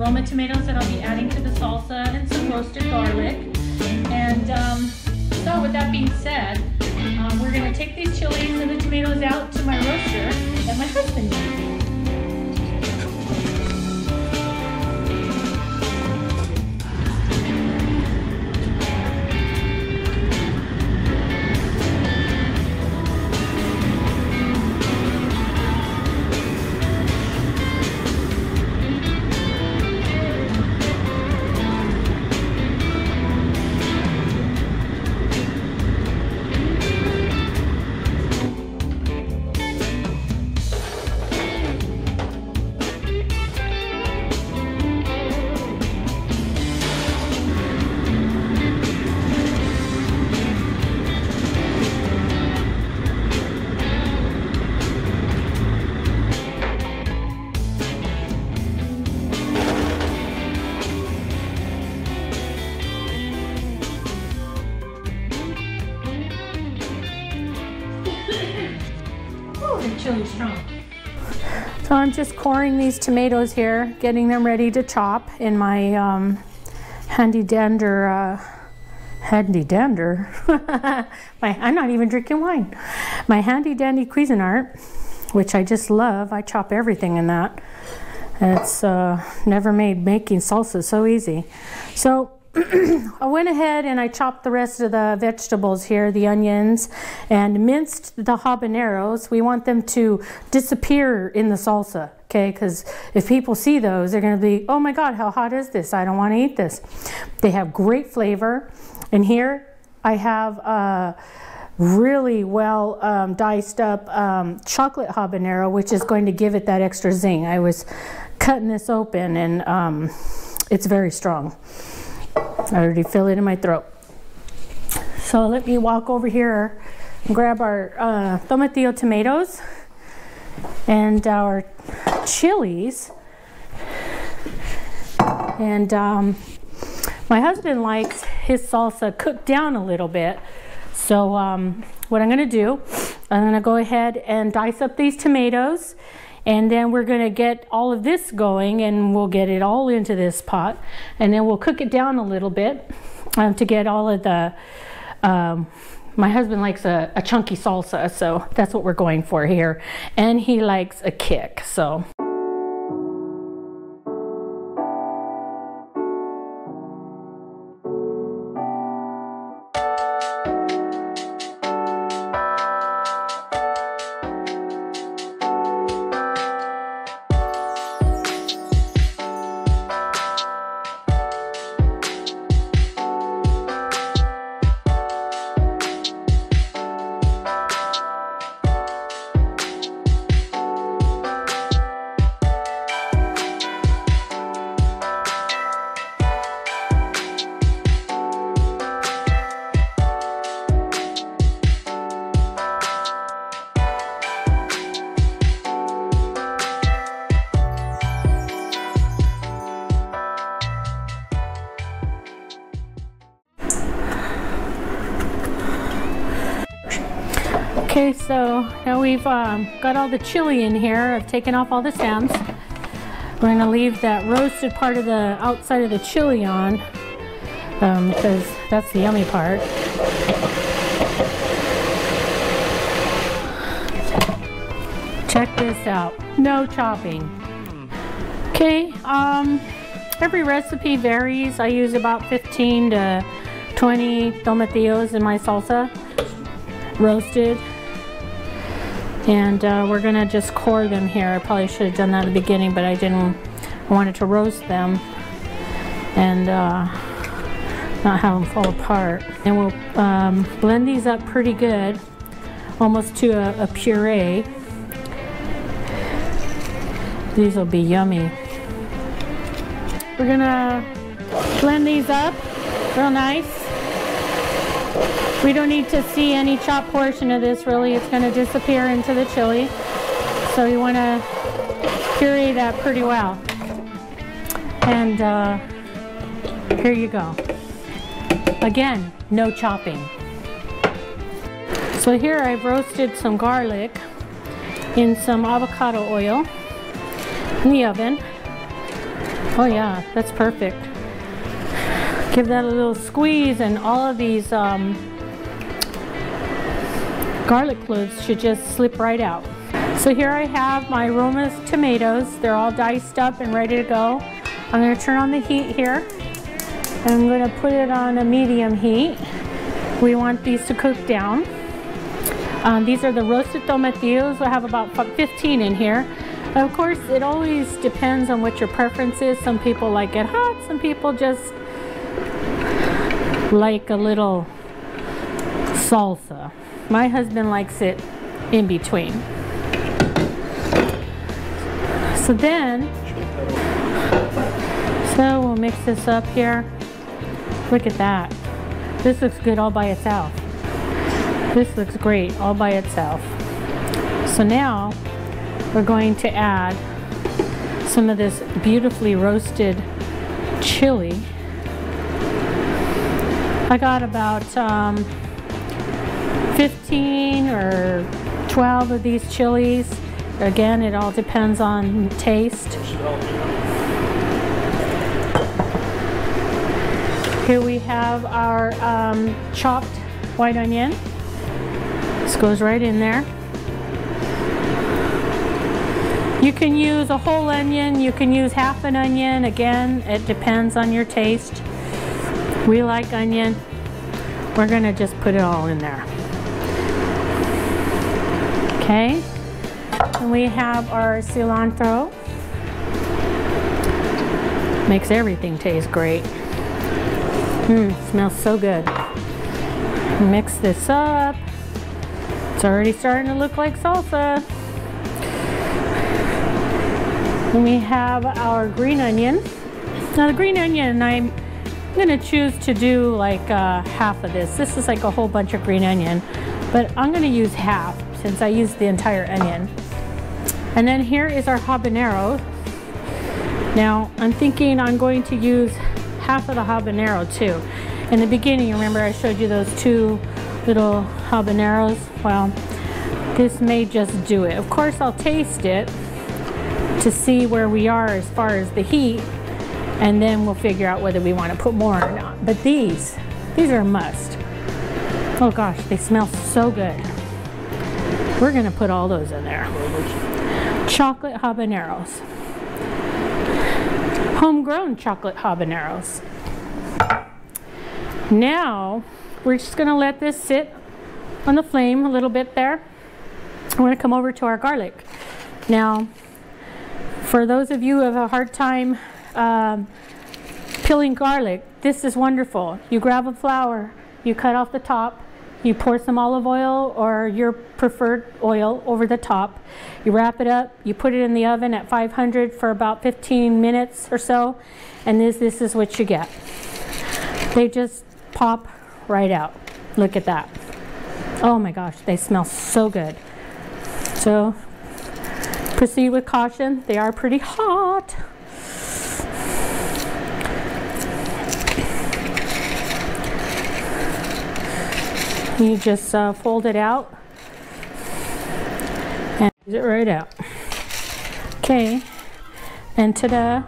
Roma tomatoes that I'll be adding to the salsa and some roasted garlic. And so with that being said, we're going to take these chilies and the tomatoes out to my roaster that my husband made. Chili strong. So I'm just coring these tomatoes here, getting them ready to chop in my handy dander. I'm not even drinking wine. My handy dandy Cuisinart, which I just love. I chop everything in that. It's never made making salsa so easy. So I went ahead and I chopped the rest of the vegetables here, the onions, and minced the habaneros. We want them to disappear in the salsa, okay? Because if people see those, they're going to be, oh my God, how hot is this? I don't want to eat this. They have great flavor. And here I have really well diced up chocolate habanero, which is going to give it that extra zing. I was cutting this open and it's very strong. I already feel it in my throat. So let me walk over here and grab our tomatillo tomatoes and our chilies. And my husband likes his salsa cooked down a little bit. So what I'm going to do, I'm going to go ahead and dice up these tomatoes. And then we're going to get all of this going and we'll get it all into this pot. And then we'll cook it down a little bit to get all of the, my husband likes a chunky salsa, so that's what we're going for here. And he likes a kick, so. Okay, so now we've got all the chili in here. I've taken off all the stems. We're going to leave that roasted part of the outside of the chili on because that's the yummy part. Check this out. No chopping. Okay, every recipe varies. I use about 15 to 20 tomatillos in my salsa, roasted. And we're gonna just core them here. I probably should have done that at the beginning, but I didn't. I wanted to roast them and not have them fall apart. And we'll blend these up pretty good, almost to a puree. These will be yummy. We're gonna blend these up real nice. We don't need to see any chopped portion of this really. It's going to disappear into the chili. So you want to puree that pretty well. And here you go. Again, no chopping. So here I've roasted some garlic in some avocado oil in the oven. Oh yeah, that's perfect. Give that a little squeeze and all of these garlic cloves should just slip right out. So here I have my Roma's tomatoes. They're all diced up and ready to go. I'm going to turn on the heat here. And I'm going to put it on a medium heat. We want these to cook down. These are the roasted tomatillos. I have about 15 in here. Of course, it always depends on what your preference is. Some people like it hot, some people just like a little salsa. My husband likes it in between. So we'll mix this up here. Look at that. This looks good all by itself. This looks great all by itself. So now we're going to add some of this beautifully roasted chili. I got about 15 or 12 of these chilies. Again, it all depends on taste. Here we have our chopped white onion. This goes right in there. You can use a whole onion, you can use half an onion. Again, it depends on your taste. We like onion. We're gonna just put it all in there. Okay, and we have our cilantro. Makes everything taste great. Smells so good. Mix this up. It's already starting to look like salsa. And we have our green onion. Now the green onion, I'm gonna choose to do like half of this. This is like a whole bunch of green onion, but I'm gonna use half since I used the entire onion. And then here is our habanero. Now I'm thinking I'm going to use half of the habanero too. In the beginning, remember I showed you those two little habaneros? Well, this may just do it. Of course, I'll taste it to see where we are as far as the heat, and then we'll figure out whether we want to put more or not. But these are a must. Oh gosh, they smell so good. We're gonna put all those in there. Chocolate habaneros. Homegrown chocolate habaneros. Now, we're just gonna let this sit on the flame a little bit there. I'm gonna come over to our garlic. Now, for those of you who have a hard time peeling garlic, this is wonderful. You grab a flower, you cut off the top, you pour some olive oil or your preferred oil over the top, you wrap it up, you put it in the oven at 500 for about 15 minutes or so, and this is what you get. They just pop right out. Look at that. Oh my gosh, they smell so good. So proceed with caution. They are pretty hot. You just fold it out and use it right out. Okay, and ta-da!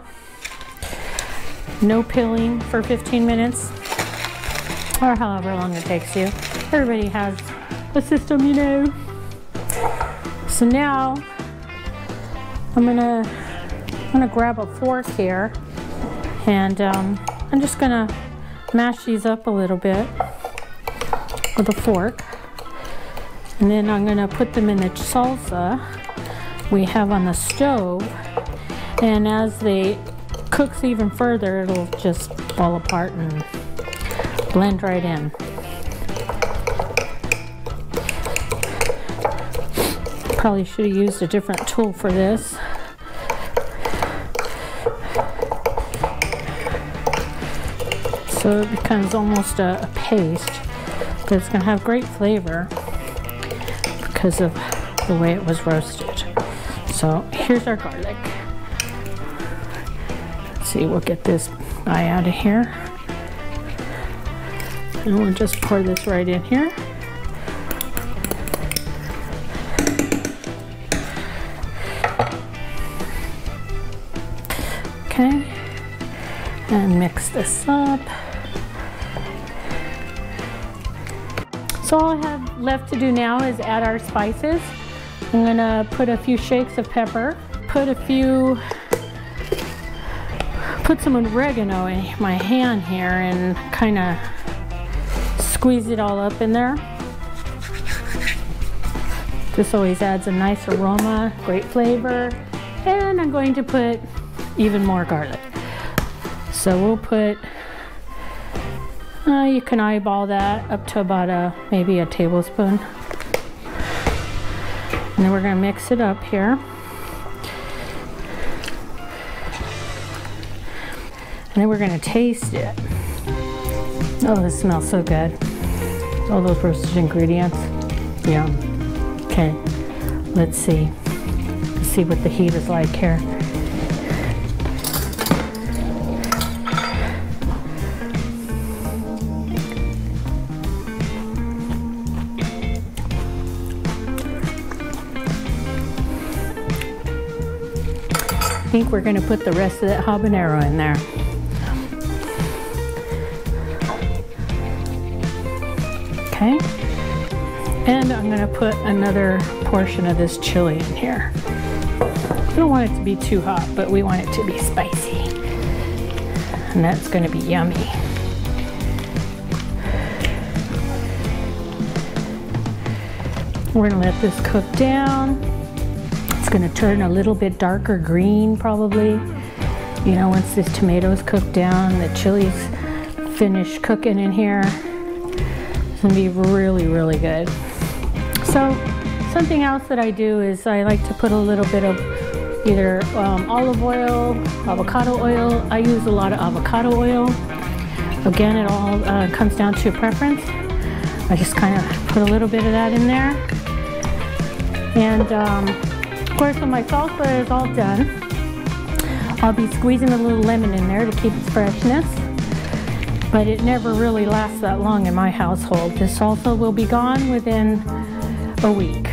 No peeling for 15 minutes or however long it takes you. Everybody has a system, you know. So now I'm gonna grab a fork here, and I'm just gonna mash these up a little bit with a fork, and then I'm gonna put them in the salsa we have on the stove, and as they cooks even further, it'll just fall apart and blend right in. Probably should have used a different tool for this. So it becomes almost a paste, but it's going to have great flavor because of the way it was roasted. So here's our garlic. Let's see, we'll get this guy out of here. And we'll just pour this right in here. Okay, And mix this up. So all I have left to do now is add our spices. I'm gonna put a few shakes of pepper, put some oregano in my hand here and kind of squeeze it all up in there. This always adds a nice aroma, great flavor. And I'm going to put even more garlic. So we'll put, you can eyeball that up to about maybe a tablespoon. And then we're gonna mix it up here. And then we're gonna taste it. Oh, this smells so good. All those roasted ingredients. Yum. Okay, let's see. Let's see what the heat is like here. I think we're going to put the rest of that habanero in there. Okay. And I'm going to put another portion of this chili in here. We don't want it to be too hot, but we want it to be spicy. And that's going to be yummy. We're going to let this cook down. It's going to turn a little bit darker green probably. You know, once this tomatoes cook down, the chili's finished cooking in here. It's going to be really, really good. So something else that I do is I like to put a little bit of either olive oil, avocado oil. I use a lot of avocado oil. Again, it all comes down to preference. I just kind of put a little bit of that in there. And of course, when my salsa is all done, I'll be squeezing a little lemon in there to keep its freshness. But it never really lasts that long in my household. This salsa will be gone within a week.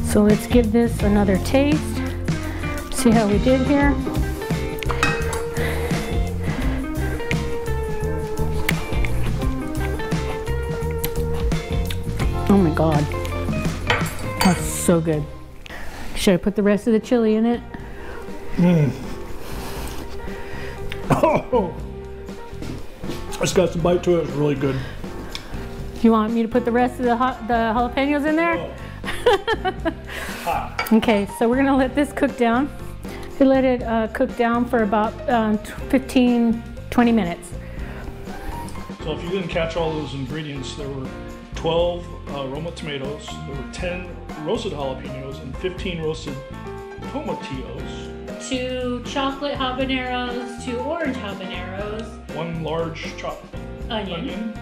So let's give this another taste. See how we did here. Oh my God. That's so good. Should I put the rest of the chili in it? Oh, it's got some bite to it. It's really good. You want me to put the rest of the jalapenos in there? Hot. Okay, so we're gonna let this cook down. We let it cook down for about 15-20 minutes. So if you didn't catch all those ingredients, there were 12 Roma tomatoes, there were 10 roasted jalapenos, and 15 roasted tomatillos. 2 chocolate habaneros, 2 orange habaneros, 1 large chopped onion,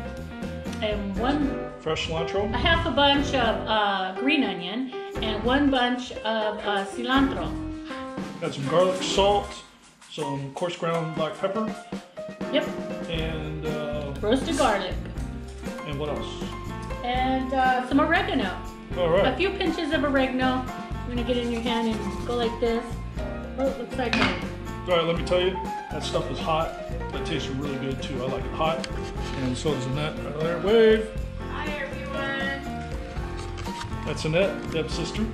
and 1 fresh cilantro, a half a bunch of green onion, and 1 bunch of cilantro. Got some garlic salt, some coarse ground black pepper. Yep. And roasted garlic. And what else? And some oregano. All right. A few pinches of oregano. I'm gonna get it in your hand and go like this. Oh, it looks like it. All right, let me tell you, that stuff is hot. That tastes really good too. I like it hot. And so does Annette right there. Wave. Hi everyone. That's Annette, Deb's sister.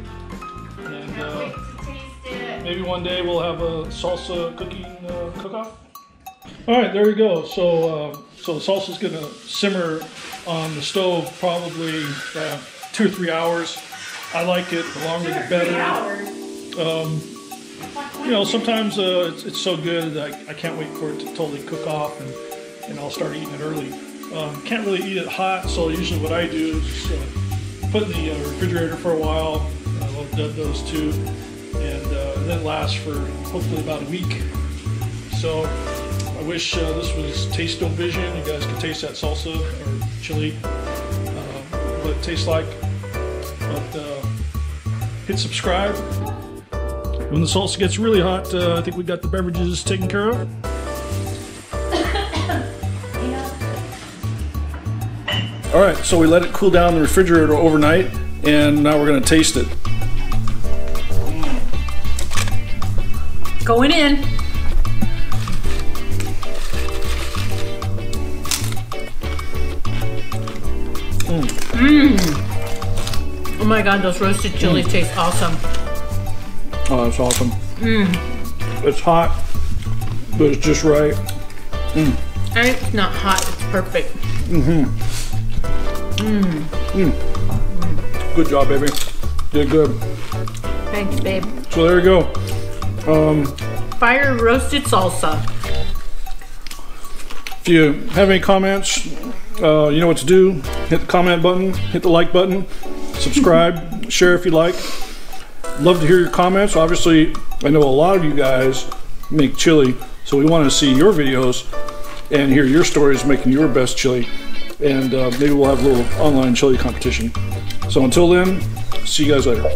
And Can't wait to taste it. maybe one day we'll have a salsa cooking cook-off. All right, there we go. So so the salsa's gonna simmer on the stove probably 2 or 3 hours. I like it, the longer the better. 3 hours. You know, sometimes it's so good that I can't wait for it to totally cook off, and I'll start eating it early. Can't really eat it hot, so usually what I do is just put it in the refrigerator for a while. I'll Deb those too, and then it lasts for hopefully about a week. So I wish this was taste-o-vision. You guys could taste that salsa or chili, what it tastes like. But hit subscribe. When the salsa gets really hot, I think we got the beverages taken care of. All right, so we let it cool down in the refrigerator overnight, and now we're gonna taste it. Going in. my God, those roasted chilies taste awesome. Oh, that's awesome. It's hot, but it's just right. And it's not hot, it's perfect. Good job, baby. Did good. Thanks, babe. So there you go. Fire Roasted Salsa. If you have any comments, you know what to do. Hit the comment button, hit the like button, subscribe, share if you like. Love to hear your comments. Obviously, I know a lot of you guys make chili, so we want to see your videos and hear your stories making your best chili. And maybe we'll have a little online chili competition. So until then, see you guys later.